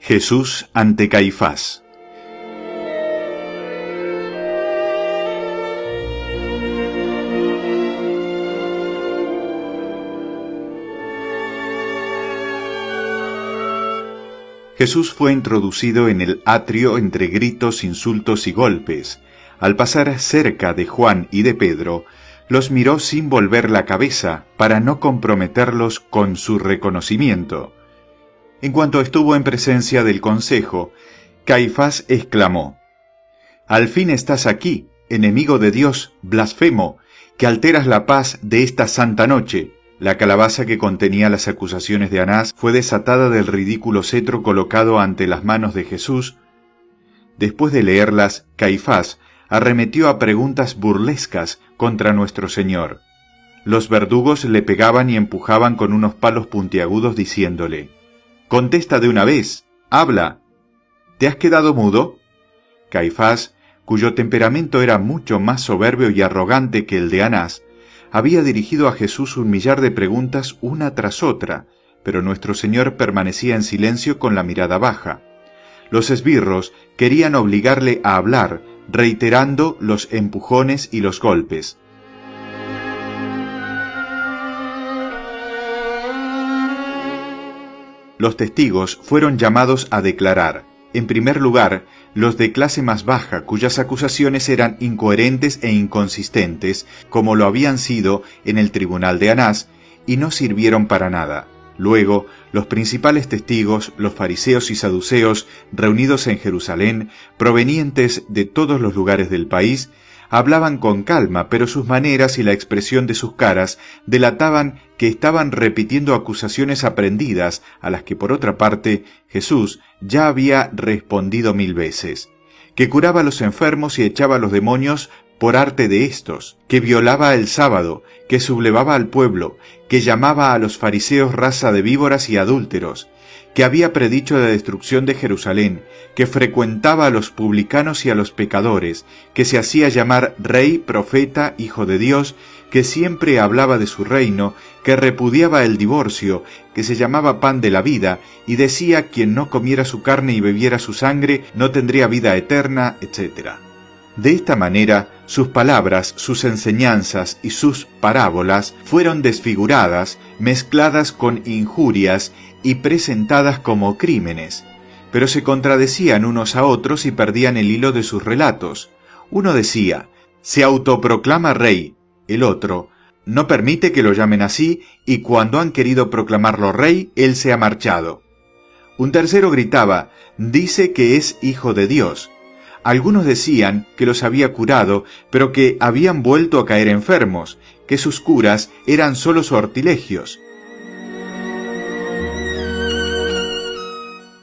Jesús ante Caifás. Jesús fue introducido en el atrio entre gritos, insultos y golpes. Al pasar cerca de Juan y de Pedro, los miró sin volver la cabeza para no comprometerlos con su reconocimiento. En cuanto estuvo en presencia del consejo, Caifás exclamó: «Al fin estás aquí, enemigo de Dios, blasfemo, que alteras la paz de esta santa noche». La calabaza que contenía las acusaciones de Anás fue desatada del ridículo cetro colocado ante las manos de Jesús. Después de leerlas, Caifás arremetió a preguntas burlescas contra nuestro Señor. Los verdugos le pegaban y empujaban con unos palos puntiagudos diciéndole: «Contesta de una vez, habla. ¿Te has quedado mudo?». Caifás, cuyo temperamento era mucho más soberbio y arrogante que el de Anás, había dirigido a Jesús un millar de preguntas una tras otra, pero nuestro Señor permanecía en silencio con la mirada baja. Los esbirros querían obligarle a hablar, reiterando los empujones y los golpes. Los testigos fueron llamados a declarar. En primer lugar, los de clase más baja, cuyas acusaciones eran incoherentes e inconsistentes, como lo habían sido en el tribunal de Anás, y no sirvieron para nada. Luego, los principales testigos, los fariseos y saduceos, reunidos en Jerusalén, provenientes de todos los lugares del país, hablaban con calma, pero sus maneras y la expresión de sus caras delataban que estaban repitiendo acusaciones aprendidas, a las que por otra parte Jesús ya había respondido 1000 veces: que curaba a los enfermos y echaba a los demonios por arte de éstos, que violaba el sábado, que sublevaba al pueblo, que llamaba a los fariseos raza de víboras y adúlteros, que había predicho la destrucción de Jerusalén, que frecuentaba a los publicanos y a los pecadores, que se hacía llamar rey, profeta, hijo de Dios, que siempre hablaba de su reino, que repudiaba el divorcio, que se llamaba pan de la vida, y decía: quien no comiera su carne y bebiera su sangre no tendría vida eterna, etc. De esta manera, sus palabras, sus enseñanzas y sus parábolas fueron desfiguradas, mezcladas con injurias y presentadas como crímenes, pero se contradecían unos a otros y perdían el hilo de sus relatos. Uno decía: se autoproclama rey; el otro: no permite que lo llamen así, y cuando han querido proclamarlo rey, él se ha marchado. Un tercero gritaba: dice que es hijo de Dios. Algunos decían que los había curado, pero que habían vuelto a caer enfermos, que sus curas eran solo sortilegios.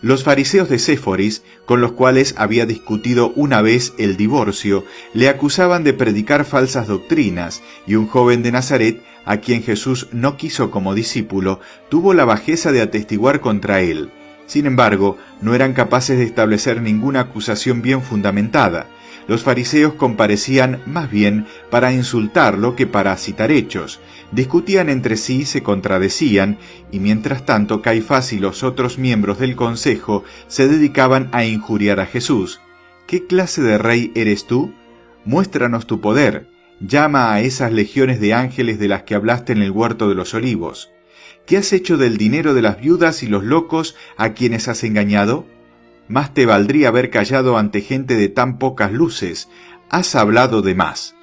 Los fariseos de Séforis, con los cuales había discutido una vez el divorcio, le acusaban de predicar falsas doctrinas, y un joven de Nazaret, a quien Jesús no quiso como discípulo, tuvo la bajeza de atestiguar contra él. Sin embargo, no eran capaces de establecer ninguna acusación bien fundamentada. Los fariseos comparecían más bien para insultarlo que para citar hechos. Discutían entre sí, se contradecían, y mientras tanto Caifás y los otros miembros del consejo se dedicaban a injuriar a Jesús. ¿Qué clase de rey eres tú? Muéstranos tu poder. Llama a esas legiones de ángeles de las que hablaste en el huerto de los olivos. ¿Qué has hecho del dinero de las viudas y los locos a quienes has engañado? Más te valdría haber callado ante gente de tan pocas luces. Has hablado de más.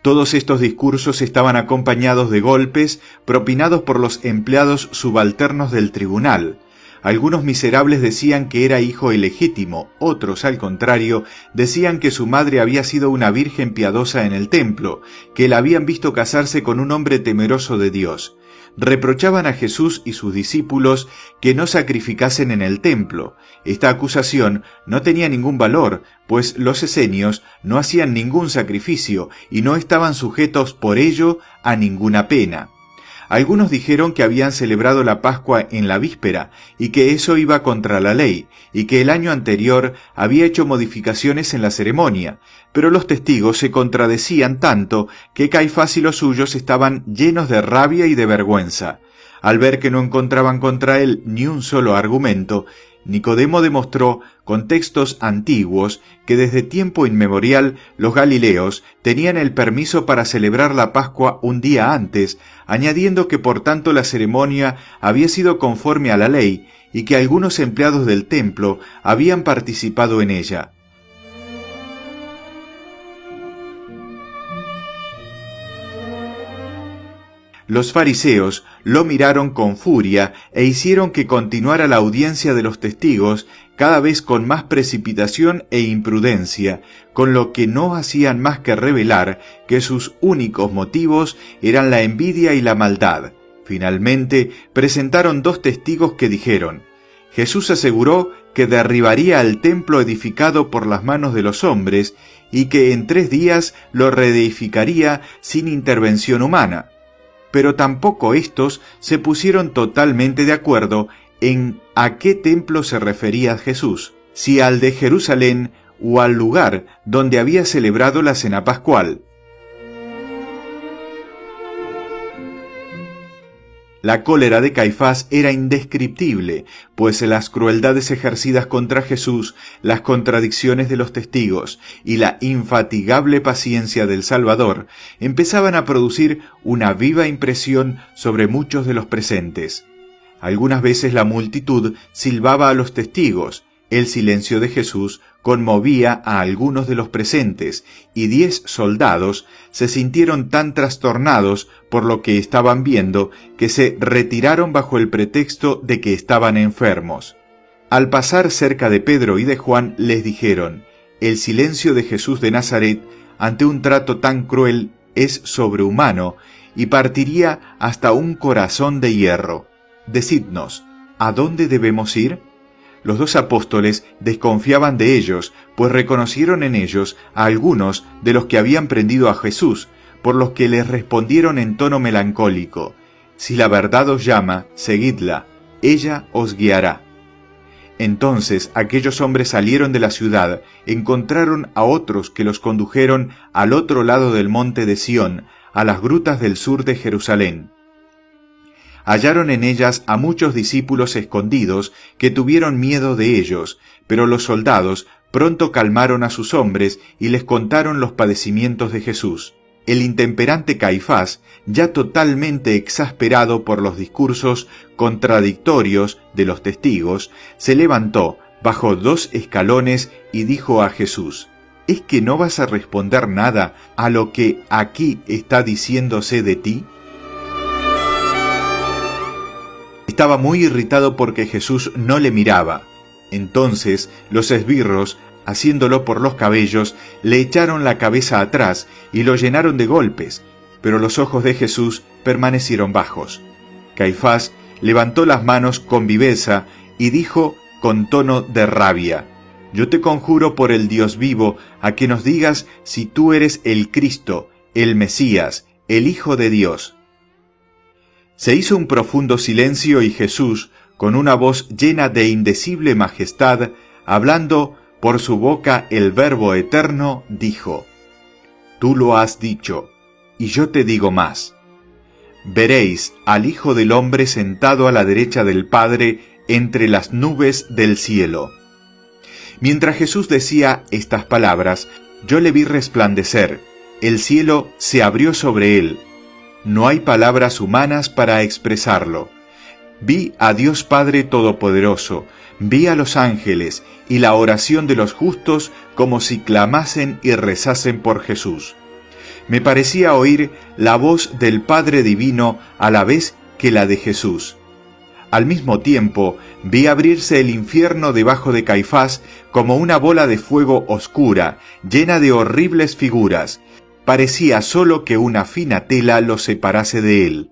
Todos estos discursos estaban acompañados de golpes propinados por los empleados subalternos del tribunal. Algunos miserables decían que era hijo ilegítimo, otros, al contrario, decían que su madre había sido una virgen piadosa en el templo, que la habían visto casarse con un hombre temeroso de Dios. Reprochaban a Jesús y sus discípulos que no sacrificasen en el templo. Esta acusación no tenía ningún valor, pues los esenios no hacían ningún sacrificio y no estaban sujetos por ello a ninguna pena. Algunos dijeron que habían celebrado la Pascua en la víspera y que eso iba contra la ley, y que el año anterior había hecho modificaciones en la ceremonia, pero los testigos se contradecían tanto que Caifás y los suyos estaban llenos de rabia y de vergüenza. Al ver que no encontraban contra él ni un solo argumento, Nicodemo demostró con textos antiguos que desde tiempo inmemorial los galileos tenían el permiso para celebrar la Pascua un día antes, añadiendo que por tanto la ceremonia había sido conforme a la ley y que algunos empleados del templo habían participado en ella. Los fariseos lo miraron con furia e hicieron que continuara la audiencia de los testigos cada vez con más precipitación e imprudencia, con lo que no hacían más que revelar que sus únicos motivos eran la envidia y la maldad. Finalmente presentaron 2 testigos que dijeron: Jesús aseguró que derribaría el templo edificado por las manos de los hombres y que en 3 días lo reedificaría sin intervención humana. Pero tampoco estos se pusieron totalmente de acuerdo en a qué templo se refería Jesús, si al de Jerusalén o al lugar donde había celebrado la cena pascual. La cólera de Caifás era indescriptible, pues las crueldades ejercidas contra Jesús, las contradicciones de los testigos y la infatigable paciencia del Salvador empezaban a producir una viva impresión sobre muchos de los presentes. Algunas veces la multitud silbaba a los testigos. El silencio de Jesús conmovía a algunos de los presentes, y 10 soldados se sintieron tan trastornados por lo que estaban viendo que se retiraron bajo el pretexto de que estaban enfermos. Al pasar cerca de Pedro y de Juan les dijeron: el silencio de Jesús de Nazaret ante un trato tan cruel es sobrehumano y partiría hasta un corazón de hierro. Decidnos, ¿a dónde debemos ir? Los 2 apóstoles desconfiaban de ellos, pues reconocieron en ellos a algunos de los que habían prendido a Jesús, por los que les respondieron en tono melancólico: si la verdad os llama, seguidla, ella os guiará. Entonces aquellos hombres salieron de la ciudad, encontraron a otros que los condujeron al otro lado del monte de Sión, a las grutas del sur de Jerusalén. Hallaron en ellas a muchos discípulos escondidos que tuvieron miedo de ellos, pero los soldados pronto calmaron a sus hombres y les contaron los padecimientos de Jesús. El intemperante Caifás, ya totalmente exasperado por los discursos contradictorios de los testigos, se levantó, bajó 2 escalones y dijo a Jesús: ¿es que no vas a responder nada a lo que aquí está diciéndose de ti? Estaba muy irritado porque Jesús no le miraba. Entonces los esbirros, haciéndolo por los cabellos, le echaron la cabeza atrás y lo llenaron de golpes, pero los ojos de Jesús permanecieron bajos. Caifás levantó las manos con viveza y dijo con tono de rabia: yo te conjuro por el Dios vivo a que nos digas si tú eres el Cristo, el Mesías, el Hijo de Dios. Se hizo un profundo silencio y Jesús, con una voz llena de indecible majestad, hablando por su boca el Verbo eterno, dijo: tú lo has dicho, y yo te digo más. Veréis al Hijo del Hombre sentado a la derecha del Padre entre las nubes del cielo. Mientras Jesús decía estas palabras, yo le vi resplandecer, el cielo se abrió sobre él. No hay palabras humanas para expresarlo. Vi a Dios Padre Todopoderoso, vi a los ángeles y la oración de los justos como si clamasen y rezasen por Jesús. Me parecía oír la voz del Padre Divino a la vez que la de Jesús. Al mismo tiempo, vi abrirse el infierno debajo de Caifás como una bola de fuego oscura, llena de horribles figuras. Parecía solo que una fina tela lo separase de él.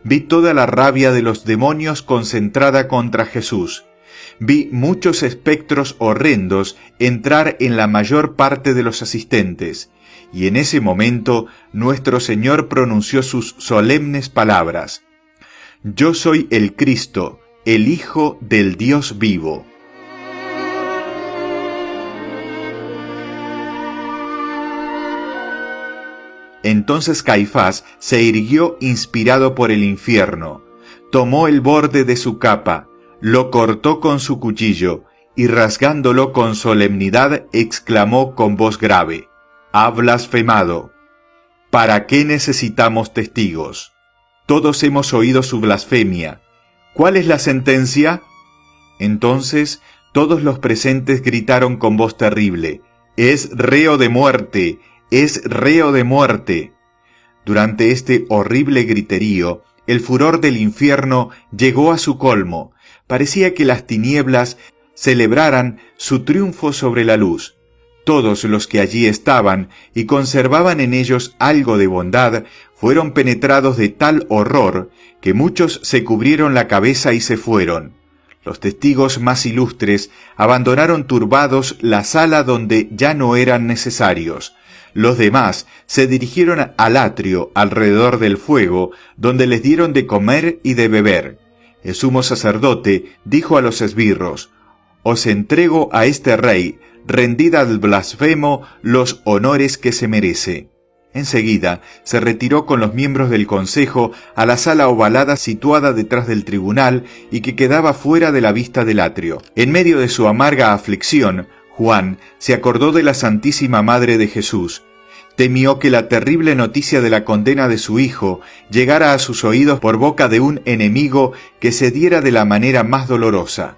Vi toda la rabia de los demonios concentrada contra Jesús. Vi muchos espectros horrendos entrar en la mayor parte de los asistentes, y en ese momento nuestro Señor pronunció sus solemnes palabras: yo soy el Cristo, el Hijo del Dios vivo. Entonces Caifás se irguió inspirado por el infierno. tomó el borde de su capa, lo cortó con su cuchillo, y rasgándolo con solemnidad exclamó con voz grave: «Ha blasfemado. ¿Para qué necesitamos testigos? Todos hemos oído su blasfemia. ¿Cuál es la sentencia?» Entonces todos los presentes gritaron con voz terrible: «Es reo de muerte, es reo de muerte». Durante este horrible griterío, el furor del infierno llegó a su colmo. Parecía que las tinieblas celebraran su triunfo sobre la luz. Todos los que allí estaban y conservaban en ellos algo de bondad fueron penetrados de tal horror que muchos se cubrieron la cabeza y se fueron. Los testigos más ilustres abandonaron turbados la sala donde ya no eran necesarios. Los demás se dirigieron al atrio alrededor del fuego, donde les dieron de comer y de beber. El sumo sacerdote dijo a los esbirros: «Os entrego a este rey, rendid al blasfemo los honores que se merece». Enseguida se retiró con los miembros del consejo a la sala ovalada situada detrás del tribunal y que quedaba fuera de la vista del atrio. En medio de su amarga aflicción, Juan se acordó de la Santísima Madre de Jesús. Temió que la terrible noticia de la condena de su hijo llegara a sus oídos por boca de un enemigo que se diera de la manera más dolorosa.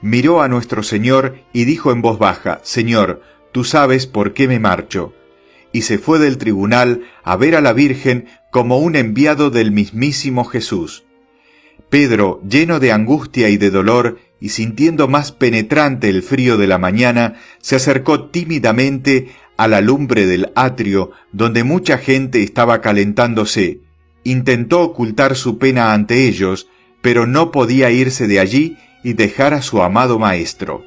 Miró a nuestro Señor y dijo en voz baja: «Señor, tú sabes por qué me marcho». Y se fue del tribunal a ver a la Virgen como un enviado del mismísimo Jesús. Pedro, lleno de angustia y de dolor, y sintiendo más penetrante el frío de la mañana, se acercó tímidamente a la lumbre del atrio, donde mucha gente estaba calentándose. Intentó ocultar su pena ante ellos, pero no podía irse de allí y dejar a su amado Maestro.